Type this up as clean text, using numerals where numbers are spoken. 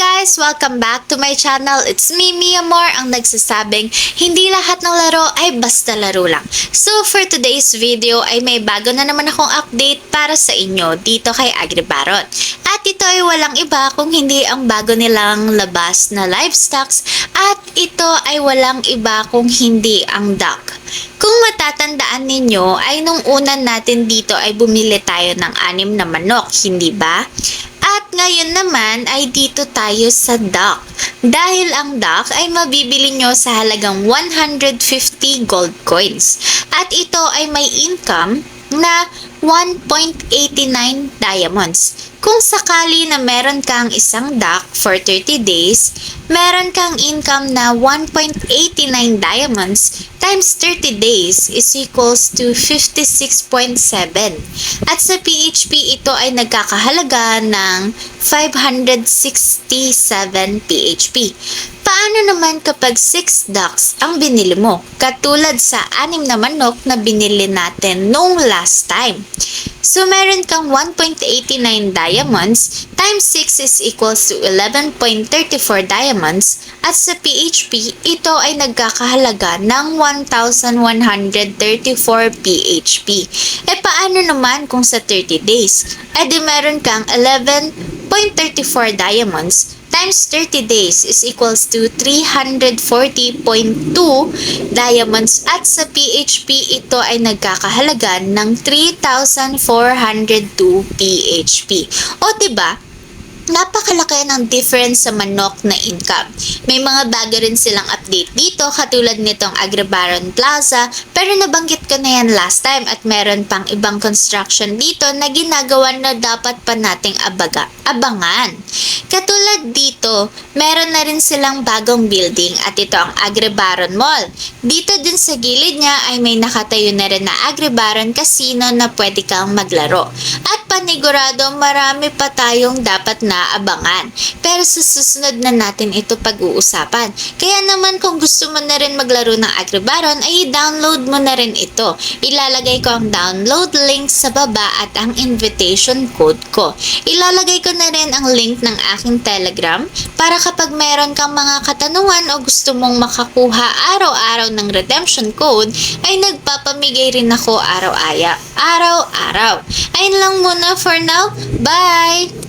guys! Welcome back to my channel. It's me, Mia Moore, ang nagsasabing hindi lahat ng laro ay basta laro lang. So for today's video ay may bago na naman akong update para sa inyo dito kay Agribaron. At ito ay walang iba kung hindi ang bago nilang labas na livestocks at ito ay walang iba kung hindi ang duck. Kung matatandaan ninyo ay nung unan natin dito ay bumili tayo ng 6 na manok, hindi ba? At ngayon naman ay dito tayo sa duck. Dahil ang duck ay mabibili nyo sa halagang 150 gold coins. At ito ay may income na 1.89 diamonds. Kung sakali na meron kang isang duck for 30 days, meron kang income na 1.89 diamonds times 30 days is equals to 56.7. At sa PHP, ito ay nagkakahalaga ng 567 PHP. Paano naman kapag 6 ducks ang binili mo? Katulad sa 6 na manok na binili natin nung last time. So, meron kang 1.89 diamonds times 6 is equals to 11.34 diamonds at sa PHP, ito ay nagkakahalaga ng 1,134 PHP. E paano naman kung sa 30 days? E di meron kang 11.34 diamonds times 30 days is equals to 340.2 diamonds at sa PHP ito ay nagkakahalaga ng 3,402 PHP. O diba? Napakalaki ng difference sa manok na income. May mga bago rin silang update dito katulad nitong Agribaron Plaza pero nabanggit ko na yan last time at meron pang ibang construction dito na ginagawa na dapat pa nating abangan. Katulad dito, meron na rin silang bagong building at ito ang Agribaron Mall. Dito din sa gilid niya ay may nakatayo na rin na Agribaron Casino na pwede kang maglaro. At panigurado marami pa tayong dapat na abangan. Pero sa susunod na natin ito pag-uusapan. Kaya naman kung gusto mo na rin maglaro ng Agribaron ay i-download mo na rin ito. Ilalagay ko ang download link sa baba at ang invitation code ko. Ilalagay ko na rin ang link ng aking Telegram para kapag meron kang mga katanungan o gusto mong makakuha araw-araw ng redemption code ay nagpapamigay rin ako araw-araw. Ayun lang muna for now. Bye!